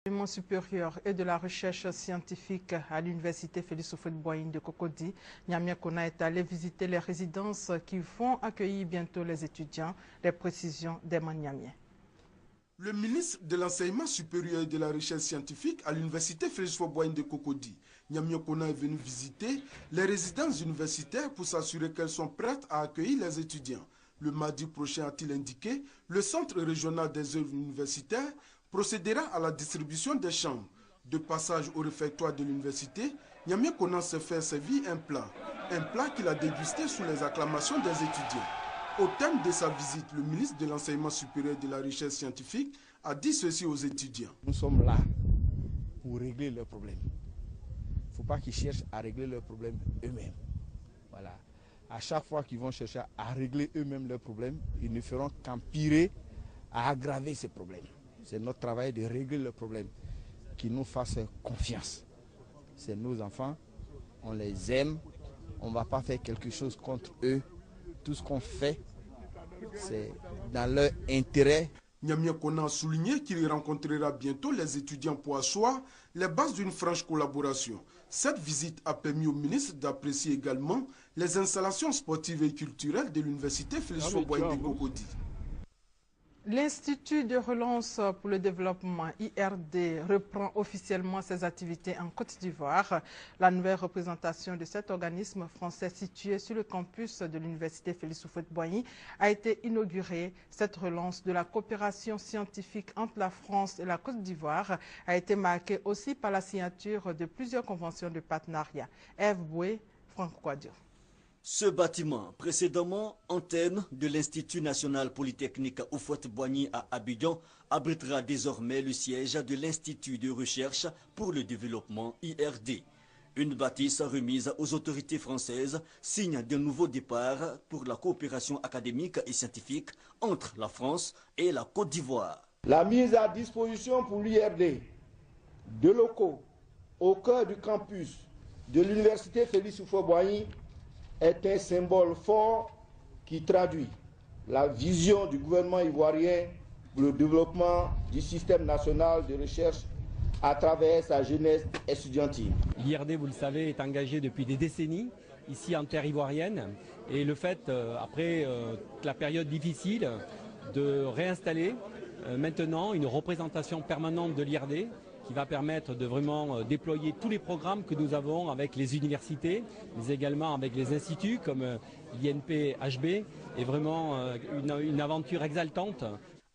L'enseignement supérieur et de la recherche scientifique à l'université Félix Houphouët-Boigny de Cocody, Niamey Kona est allé visiter les résidences qui vont accueillir bientôt les étudiants. Les précisions d'Emmanuel Niamey. Le ministre de l'Enseignement supérieur et de la recherche scientifique à l'université Félix Houphouët-Boigny de Cocody, Niamey Kona, est venu visiter les résidences universitaires pour s'assurer qu'elles sont prêtes à accueillir les étudiants. Le mardi prochain, a-t-il indiqué, le Centre régional des œuvres universitaires procédera à la distribution des chambres. De passage au réfectoire de l'université, Niamey Kona s'est fait servir un plat qu'il a dégusté sous les acclamations des étudiants. Au terme de sa visite, le ministre de l'Enseignement supérieur et de la recherche scientifique a dit ceci aux étudiants. Nous sommes là pour régler leurs problèmes. Il ne faut pas qu'ils cherchent à régler leurs problèmes eux-mêmes. Voilà. À chaque fois qu'ils vont chercher à régler eux-mêmes leurs problèmes, ils ne feront qu'empirer, à aggraver ces problèmes. C'est notre travail de régler leurs problèmes, qu'ils nous fassent confiance. C'est nos enfants, on les aime, on ne va pas faire quelque chose contre eux. Tout ce qu'on fait, c'est dans leur intérêt. Niamey Kona a souligné qu'il rencontrera bientôt les étudiants pour asseoir les bases d'une franche collaboration. Cette visite a permis au ministre d'apprécier également les installations sportives et culturelles de l'université Félix Houphouët-Boigny de Cocody. L'Institut de relance pour le développement, IRD, reprend officiellement ses activités en Côte d'Ivoire. La nouvelle représentation de cet organisme français situé sur le campus de l'université Félix Houphouët-Boigny a été inaugurée. Cette relance de la coopération scientifique entre la France et la Côte d'Ivoire a été marquée aussi par la signature de plusieurs conventions de partenariat. Ève Boué, Franck Kouadio. Ce bâtiment, précédemment antenne de l'Institut national polytechnique Houphouët-Boigny à Abidjan, abritera désormais le siège de l'Institut de recherche pour le développement IRD. Une bâtisse remise aux autorités françaises, signe d'un nouveau départ pour la coopération académique et scientifique entre la France et la Côte d'Ivoire. La mise à disposition pour l'IRD de locaux au cœur du campus de l'université Félix Houphouët-Boigny est un symbole fort qui traduit la vision du gouvernement ivoirien pour le développement du système national de recherche à travers sa jeunesse estudiantine. L'IRD, vous le savez, est engagé depuis des décennies ici en terre ivoirienne et le fait, après la période difficile, de réinstaller maintenant une représentation permanente de l'IRD qui va permettre de vraiment déployer tous les programmes que nous avons avec les universités, mais également avec les instituts comme l'INP-HB, est vraiment une aventure exaltante.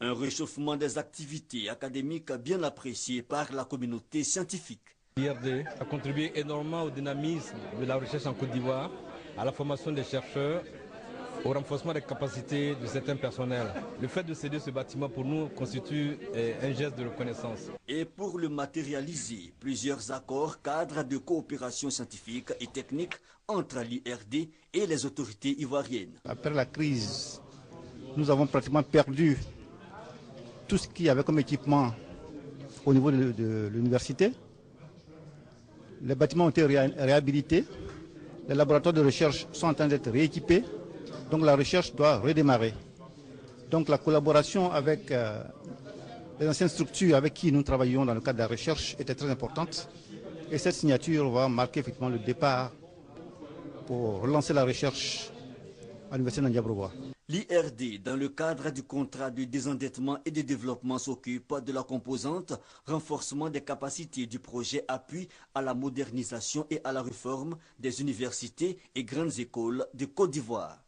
Un réchauffement des activités académiques bien apprécié par la communauté scientifique. L'IRD a contribué énormément au dynamisme de la recherche en Côte d'Ivoire, à la formation des chercheurs, au renforcement des capacités de certains personnels. Le fait de céder ce bâtiment pour nous constitue un geste de reconnaissance. Et pour le matérialiser, plusieurs accords cadres de coopération scientifique et technique entre l'IRD et les autorités ivoiriennes. Après la crise, nous avons pratiquement perdu tout ce qu'il y avait comme équipement au niveau de l'université. Les bâtiments ont été réhabilités, les laboratoires de recherche sont en train d'être rééquipés. Donc la recherche doit redémarrer. Donc la collaboration avec les anciennes structures avec qui nous travaillons dans le cadre de la recherche était très importante. Et cette signature va marquer effectivement le départ pour relancer la recherche à l'université d'Andiabrobois. L'IRD, dans le cadre du contrat de désendettement et de développement, s'occupe de la composante renforcement des capacités du projet appui à la modernisation et à la réforme des universités et grandes écoles de Côte d'Ivoire.